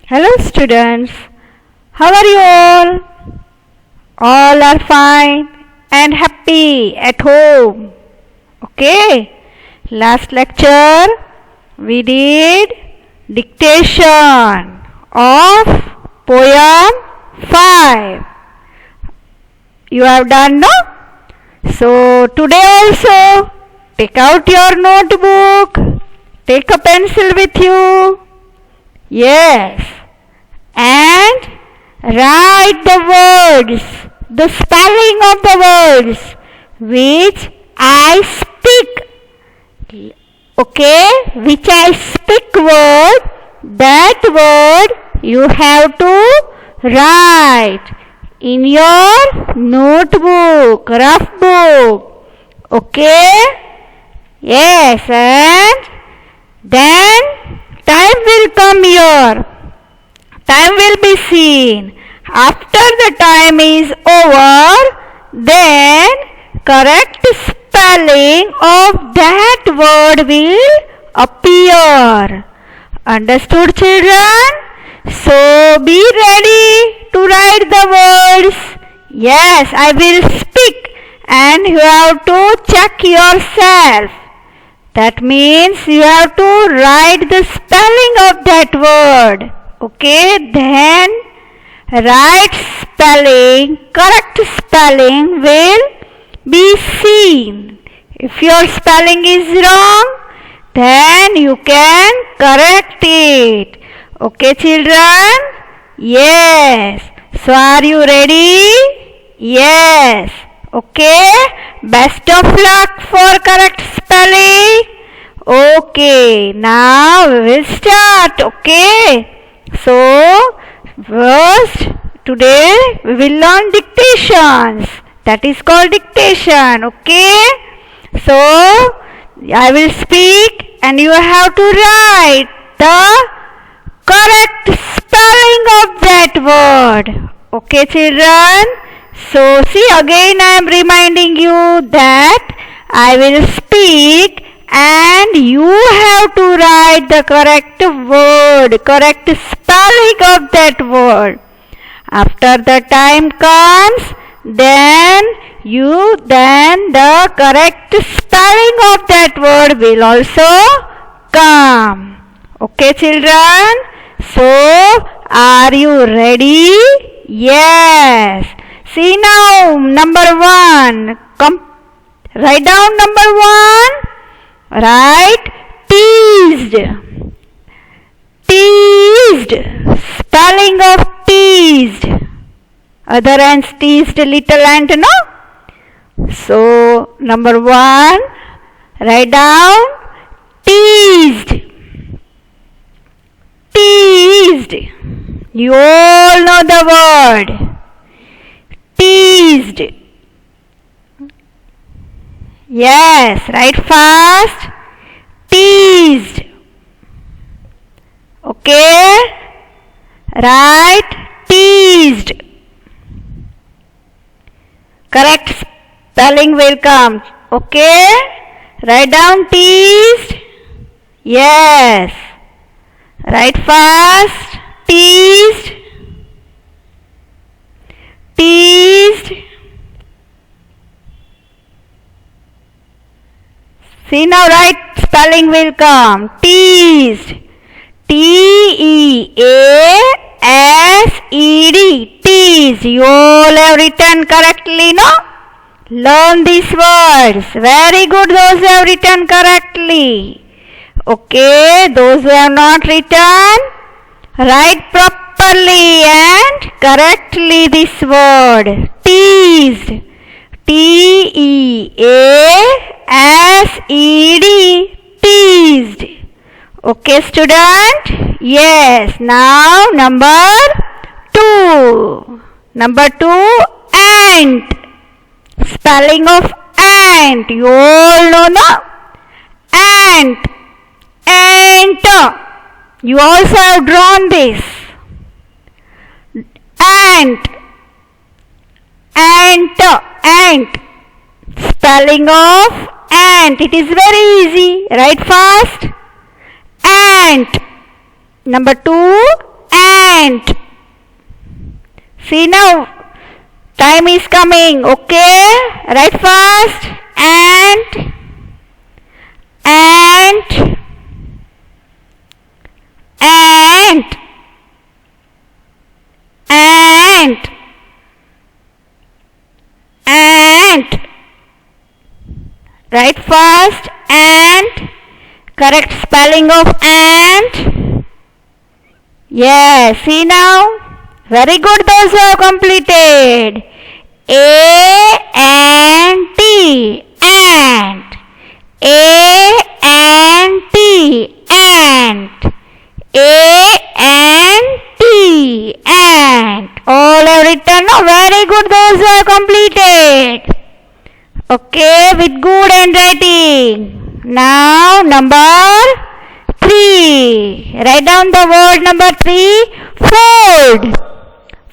Hello students, how are you all? All are fine and happy at home. Okay, last lecture we did dictation of poem 5. You have done, no? So today also take out your notebook, take a pencil with you. Yes, and write the words, the spelling of the words which I speak. Okay, which I speak word, that word you have to write in your notebook, rough book. Okay, yes, and then time will come here. Time will be seen. After the time is over, then correct spelling of that word will appear. Understood, children? So be ready to write the words. Yes, I will speak and you have to check yourself. That means you have to write the spelling of that word. Okay, then right spelling, correct spelling will be seen. If your spelling is wrong, then you can correct it. Okay, children? Yes. So are you ready? Yes. Okay, best of luck for correct spelling. Okay, now we will start. Okay, so first today we will learn dictations. That is called dictation. Okay, so I will speak and you have to write the correct spelling of that word. Okay, children? So see, again I am reminding you that I will speak and you have to write the correct word, correct spelling of that word. After the time comes, then the correct spelling of that word will also come. Okay, children? So are you ready? Yes. See now, number 1. Write down number 1. Write teased. Teased. Spelling of teased. Other ants teased little ant, no? So, number 1. Write down teased. Teased. You all know the word. Teased. Yes, write fast. Teased. Okay, write teased. Correct spelling will come. Okay, write down teased. Yes, write fast. Teased. Teased. See now, right spelling will come. Teased. T-E-A-S-E-D. Teased. You all have written correctly, no? Learn these words. Very good, those who have written correctly. Okay, those who have not written, write properly and correctly this word. Teased. T-E-A-S-E-D. Teased. Okay, student? Yes. Now, number 2. Number 2, ant. Spelling of ant. You all know, no? Ant. Ant. You also have drawn this. Ant. Ant. Ant. Spelling of ant. It is very easy. Write fast. Ant. Number 2, ant. ant. See now, time is coming. Okay, write fast. Ant, ant, ant, ant, ant. Write fast. Ant. Correct spelling of ant. Yes, see now. Very good, those who have completed. A-N-T, ant. A-N-T, ant. A-N-T, ant. All have written. Oh, very good, those who have completed. Okay, with good handwriting. Now, number 3. Write down the word number 3. Food.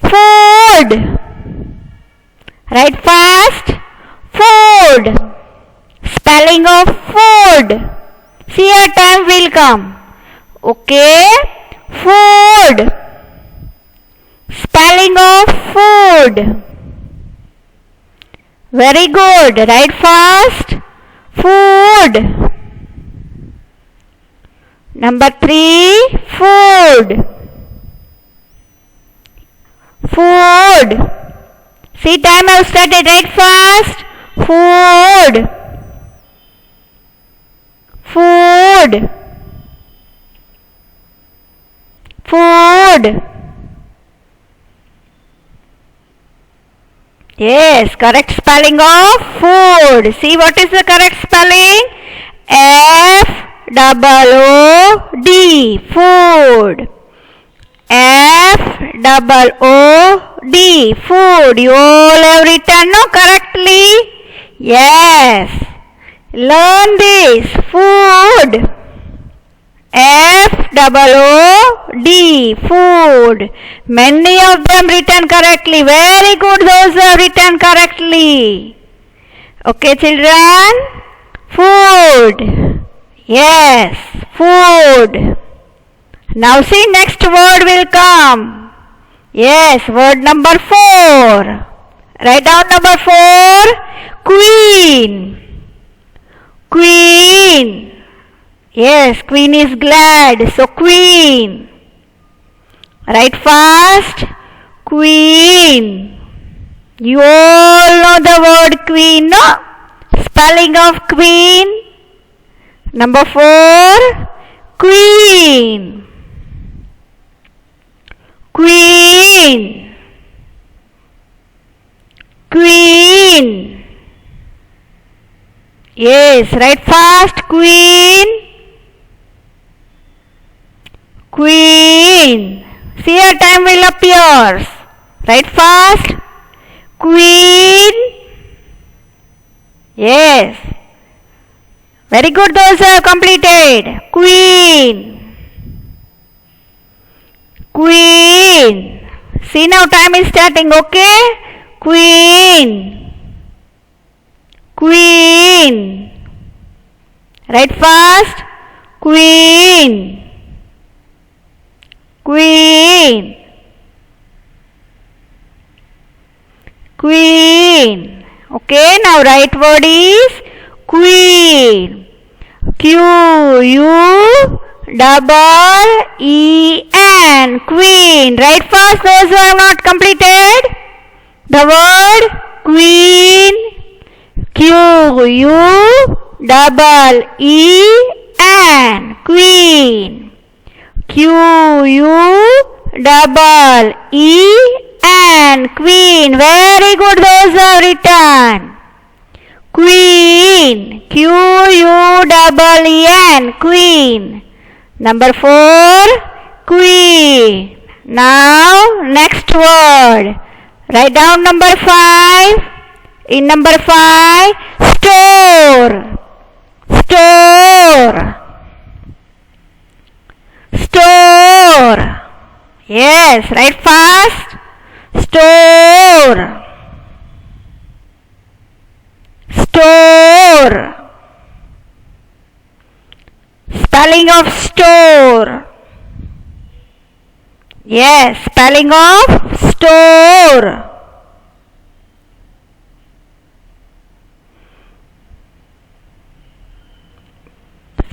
Food. Write fast. Food. Spelling of food. See, your time will come. Okay. Food. Spelling of food. Very good. Write fast. Food. Number 3. Food. Food. See, time has started. Write fast. Food. Food. Food. Yes, correct spelling of food. See, what is the correct spelling? F-O-O-D. Food. F-O-O-D. Food. You all have written no correctly? Yes. Learn this. Food. F-O-O-D. Food. Many of them written correctly. Very good, those who have written correctly. Okay, children. Food. Yes, food. Now see, next word will come. Yes, word number 4. Write down number 4. Queen. Queen. Yes, queen is glad. So, queen. Write fast. Queen. You all know the word queen, no? Spelling of queen. Number 4. Queen. Queen. Queen. Yes, write fast. Queen. Queen. See, your time will appear. Write fast. Queen. Yes. Very good, those who have completed. Queen. Queen. See, now time is starting, okay? Queen. Queen. Write fast. Queen. Queen. Queen. Okay, now right word is queen. Q-U-E-E-N. Queen. Write fast, those who have not completed the word queen. Q-U-E-E-N. Queen. Q-U-E-E-N. Queen. Very good, those are written. Queen. Q-U-E-E-N. Queen. Number 4. Queen. Now, next word. Write down number 5. In number 5, store. Store. Store. Yes, write fast. Store. Store. Spelling of store. Yes, spelling of store.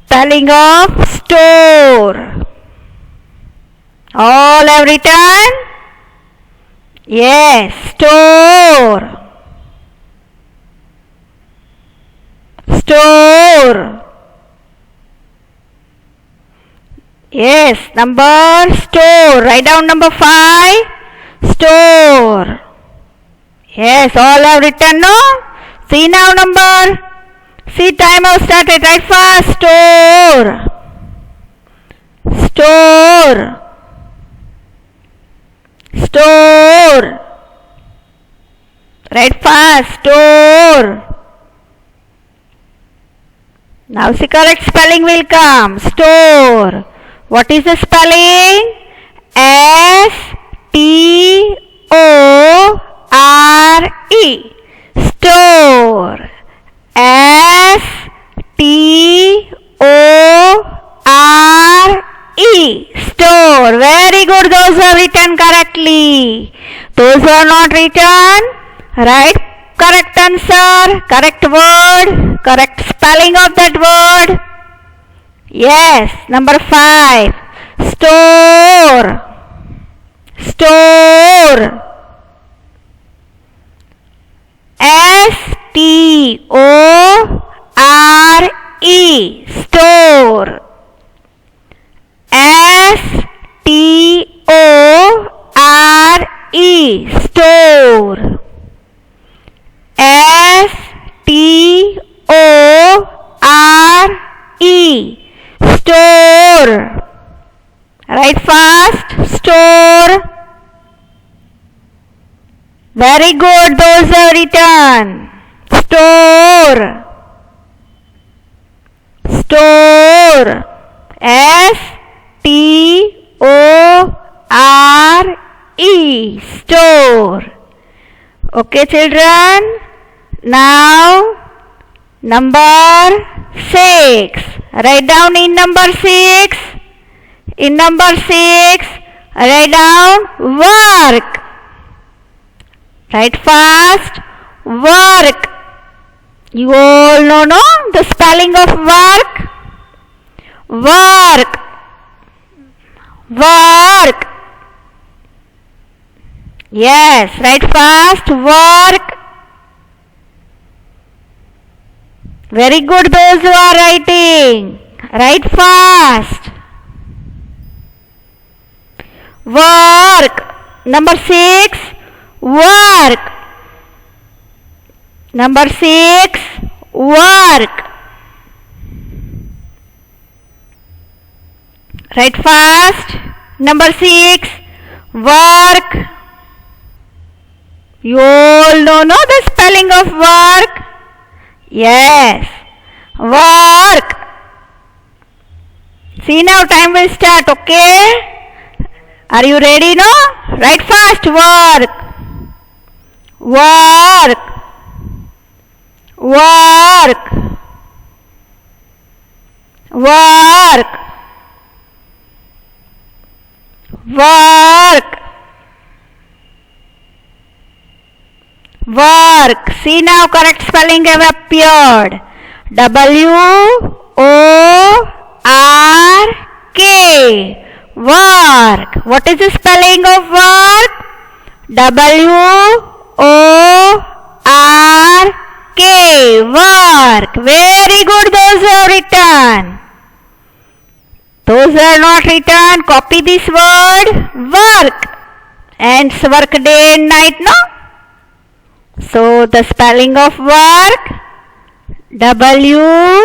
Spelling of store. All have written? Yes, store. Store. Yes, number store. Write down number 5. Store. Yes, all have written, no? See now number. See, time has started. Write fast. Store. Store. Store. Write fast. Store. Now see, correct spelling will come. Store. What is the spelling? S-T-O-R-E. Store. S-T-O-R-E. Store. Very good. Those are written correctly. Those are not written, write correct answer, correct word, correct spelling of that word. Yes, number 5. Store. Store. S-T-O-R-E. Store. S-T-O-R-E. Store. S-T-O-R-E. Store. Write fast. Store. Very good. Those are written. Store. Store. S-T-O-R-E. Store. Okay, children. Now, number 6. Write down in number 6. In number 6, write down work. Write fast. Work. You all know, no? The spelling of work. Work. Work. Yes, write fast. Work. Very good, those who are writing. Write fast. Work. Number 6. Work. Number 6. Work. Write fast. Number 6. Work. You all know, no, the spelling of work? Yes. Work. See now, time will start, okay? Are you ready, no? Write fast. Work. Work. Work. Work. Work. Work. See now, correct spelling have appeared. W-O-R-K. Work. What is the spelling of work? W-O-R-K. Work. Very good. Those are written. Those are not written. Copy this word. Work. And work day and night, no? So the spelling of work. W-O-R-K.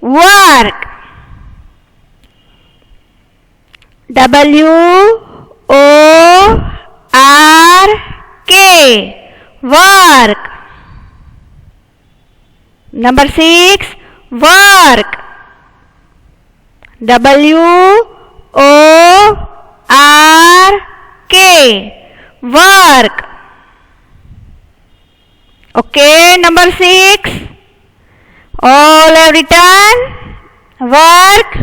Work. W-O-R-K. Work. Number 6. Work. W-O-R-K. Work. Okay, number 6. All have written. Work.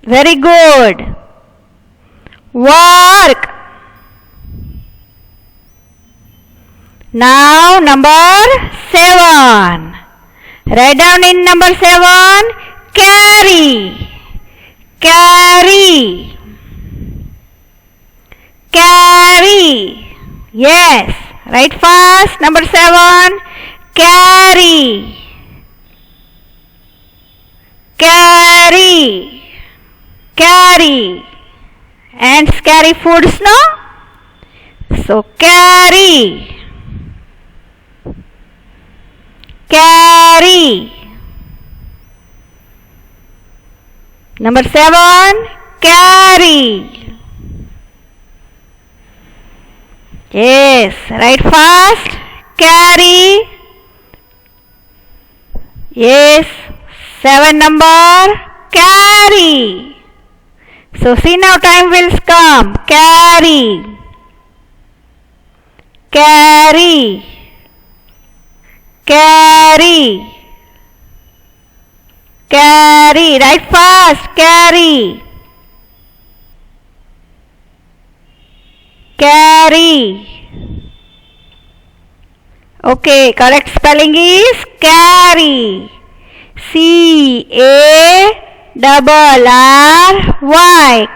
Very good. Work. Now number 7. Write down in number 7. Carry. Carry. Carry. Yes. Write fast. Number 7. Carry. Carry. Carry. Ants carry foods, no? So carry. Carry. Number 7. Carry. Yes. Write fast. Carry. Yes. 7 number. Carry. So see now time will come. Carry. Carry. Carry. Carry. Write fast. Carry. Carry. Okay, correct spelling is carry. C-A-R-R-Y.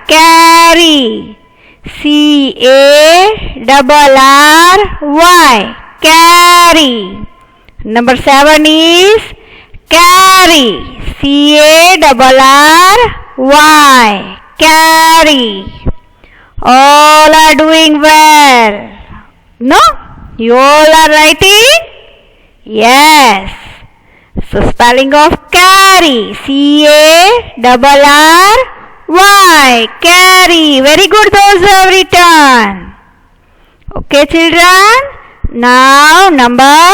Carry. C-A-R-R-Y. Carry. Number 7 is carry. C-A-R-R-Y. Carry. All are doing well. No? You all are writing? Yes. So spelling of carry. C-A-R-R-Y. Carry. Very good, those who have written. Okay, children. Now number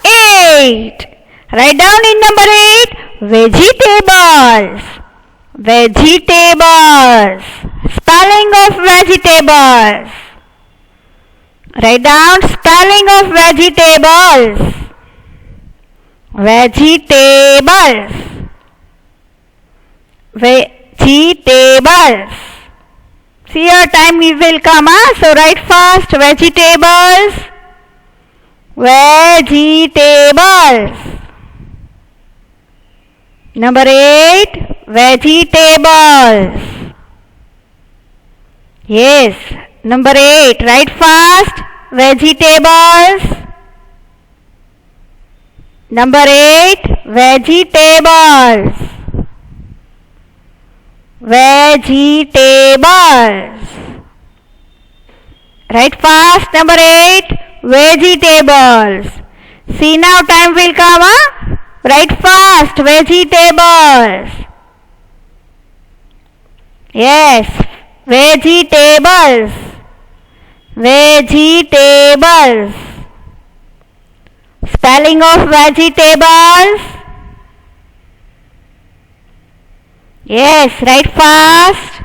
8. Write down in number 8. Vegetables. Vegetables. Spelling of vegetables. Write down spelling of vegetables. Vegetables. Vegetables. See your time will come, huh? So write fast. Vegetables. Vegetables. Number 8. Vegetables. Yes. Number 8. Write fast. Vegetables. Number 8. Vegetables. Vegetables. Write fast. Number 8. Vegetables. See now time will come, huh? Write fast. Vegetables. Yes. Vegetables. Vegetables. Spelling of vegetables. Yes, write fast.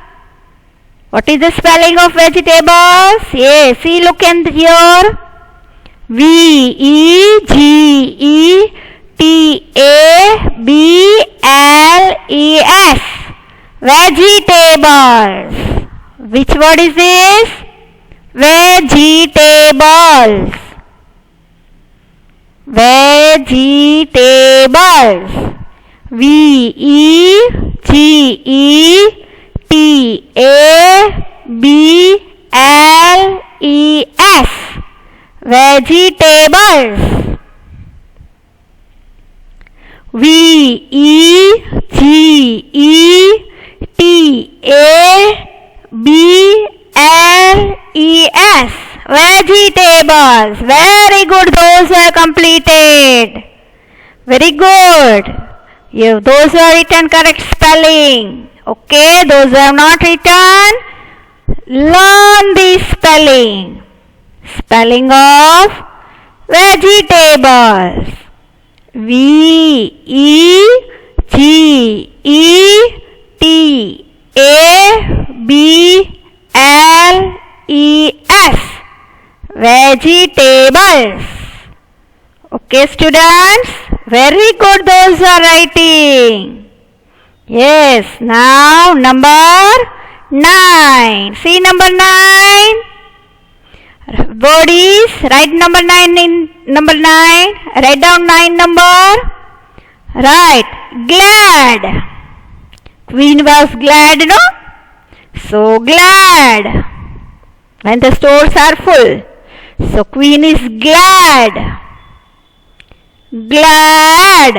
What is the spelling of vegetables? Yes, see, look in here. V-E-G-E-T-A-B-L-E-S. Vegetables. Which word is this? Vegetables. Vegetables. V-E-G-E-T-A-B-L-E-S. Vegetables. V-E-G-E-T-A-B-L-E-S. Vegetables. Very good. Those are completed. Very good. Those who have written correct spelling. Okay. Those who have not written, learn the spelling. Spelling of vegetables. V-E-G-E-T-A-B-L-E-S. Vegetables. Okay, students. Very good, those are writing. Yes. Now number 9. See number 9. Word is write number 9 in number 9. Write down 9 number. Right. Glad. Queen was glad, no? So glad. When the stores are full. So Queen is glad. Glad.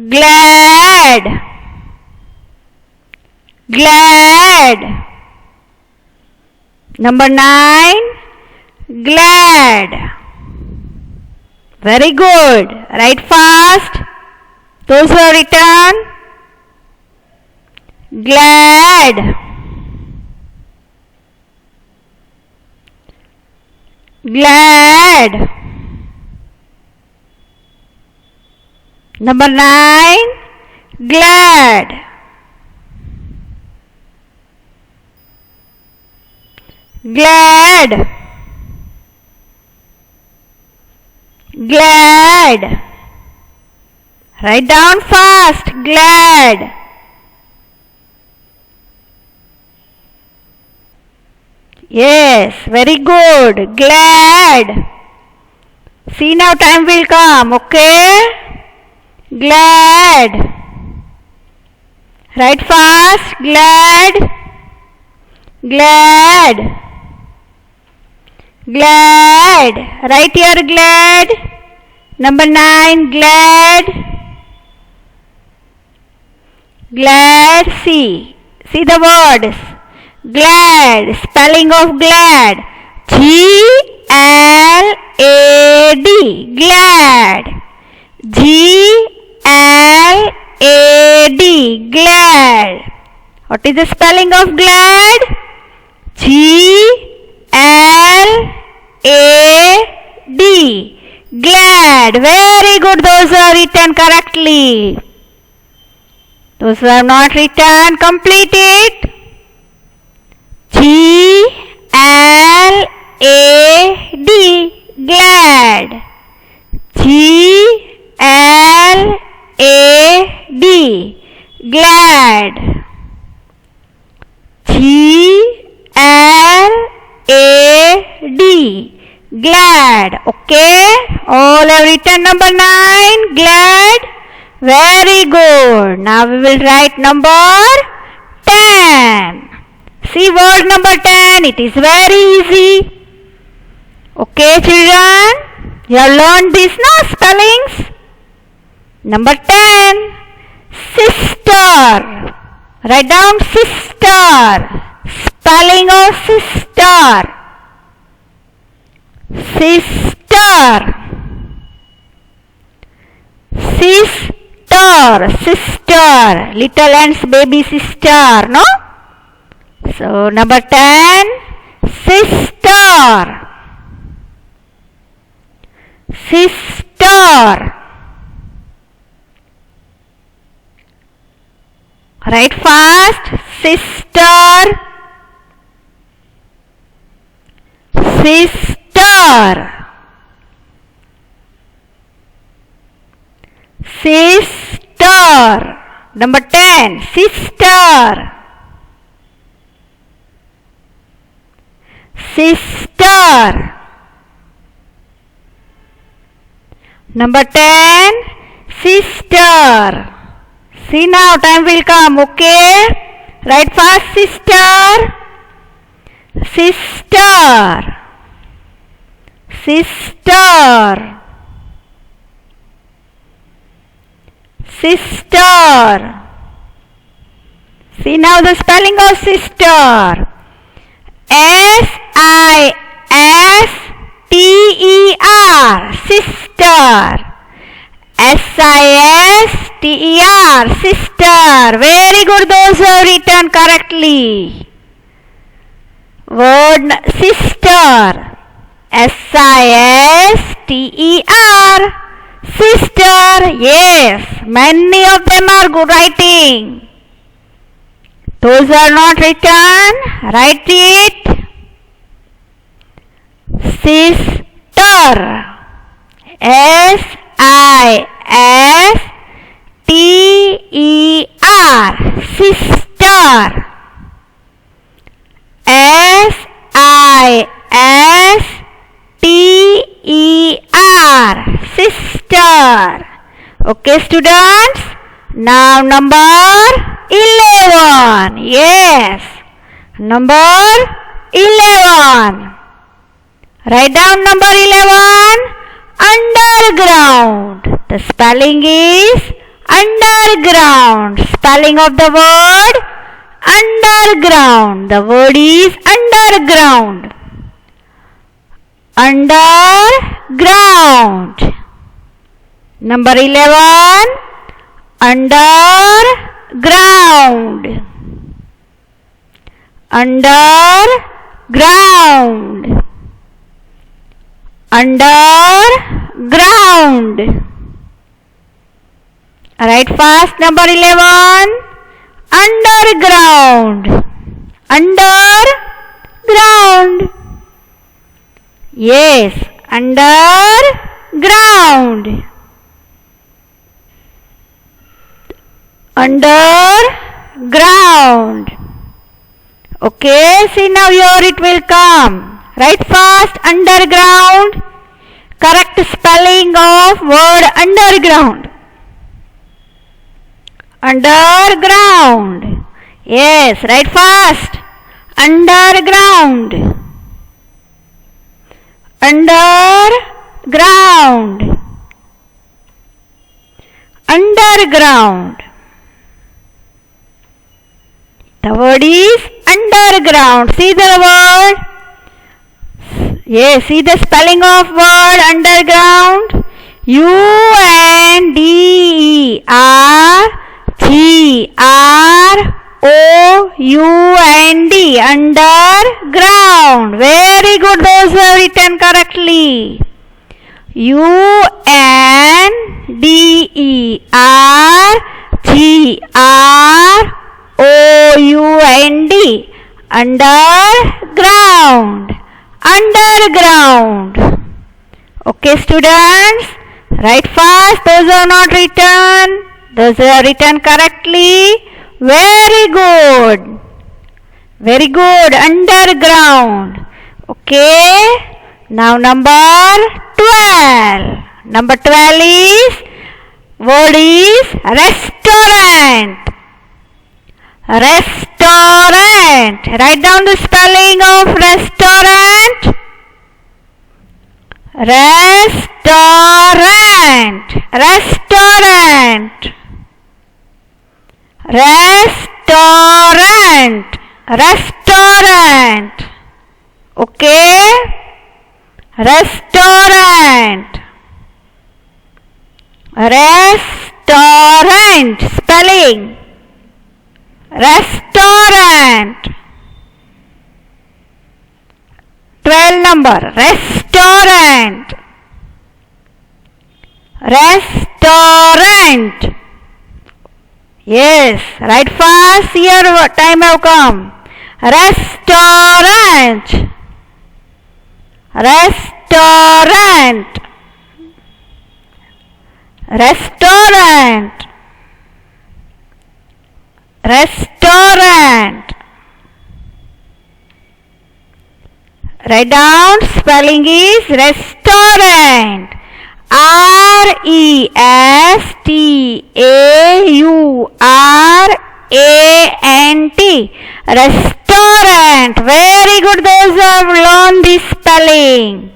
Glad. Glad. Number 9. Glad. Very good. Write fast. Those who have written. Glad. Glad. Number 9. Glad. Glad. Glad. Write down fast. Glad. Yes, very good. Glad. See now time will come, okay? Glad. Write fast. Glad. Glad. Glad. Write here glad. Number 9. Glad. Glad. See the words. Glad. Spelling of glad. G-L-A-D. Glad. G-L-A-D. Glad. What is the spelling of glad? G-L-A-D. Glad. Very good. Those are written correctly. Those who have not written, complete it. G-L-A-D. Glad. G-L-A-D. Glad. G-L-A-D. Glad. Okay. All have written number 9. Glad. Very good. Now we will write number 10. See word number 10. It is very easy. Okay, children. You have learned these spellings. Number 10. Sister. Write down sister. Spelling of sister. Sister. Sister. Sister. Little ants baby sister, no? So number 10. Sister. Sister. Write fast. Sister. Sister. Sister. Number 10. Sister. Sister. Number 10. Sister. See now time will come, okay? Write fast. Sister. Sister. Sister. Sister. See now the spelling of sister. S-I-S-T-E-R. Sister. S-I-S-T-E-R. Sister. Very good. Those who have written correctly. Word sister. S-I-S-T-E-R. Sister. Yes. Many of them are good writing. Those are not written. Write it. Sister. S-I-S-T sister. S-I-S-T-E-R, sister. Okay, students. Now number 11. Yes, number 11. Write down number 11. Underground. The spelling is underground. Spelling of the word underground. The word is underground. Underground. Number 11. Underground. Underground. Underground. Write fast. Number 11. Underground. Underground. Yes, underground. Underground. Okay, see now here it will come. Write fast. Underground. Correct spelling of word underground. Underground. Yes, write fast. Underground. Underground. Underground. The word is underground. See the word? Yes, see the spelling of word underground. U-N-D-E-R-G-R-O-U-N-D. Underground. Very good. Those who have written correctly. U-N-D-E-R-G-R-O-U-N-D. Underground. Underground. Okay, students, write fast. Those are not written. Those are written correctly. Very good. Very good. Underground. Okay. Now number 12. Number 12 is, word is restaurant. Restaurant. Write down the spelling of restaurant. Restaurant. Restaurant. Restaurant. Restaurant. Okay. Restaurant. Restaurant. Spelling. Restaurant. 12 number. Restaurant. Restaurant. Yes, write fast. Here time have come. Restaurant. Restaurant. Restaurant. Restaurant. Write down. Spelling is restaurant. R-E-S-T-A-U-R-A-N-T. Restaurant. Very good. Those who have learned this spelling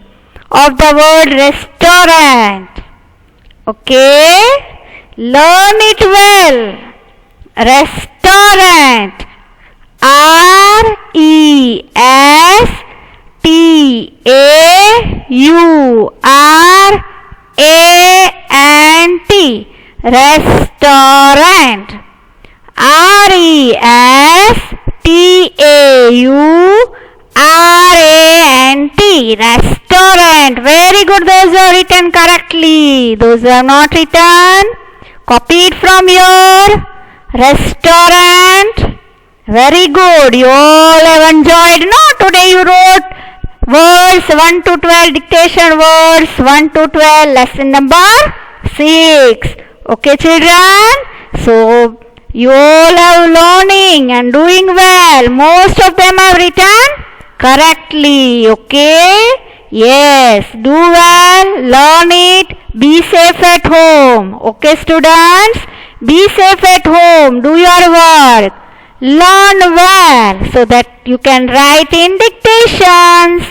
of the word restaurant. Okay. Learn it well. Restaurant. R-E-S-T-A-U-R-A-N-T. Restaurant. R-E-S-T-A-U-R-A-N-T. Restaurant. Very good. Those who are written correctly. Those who are not written, copy it from your restaurant. Very good. You all have enjoyed. No, today you wrote words 1 to 12, dictation words 1 to 12, lesson number 6. Okay, children. So You all have learning and doing well. Most of them have written correctly. Okay? Yes. Do well. Learn it. Be safe at home. Okay, students? Be safe at home. Do your work. Learn well so that you can write in dictations.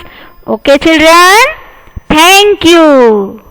Okay, children? Thank you.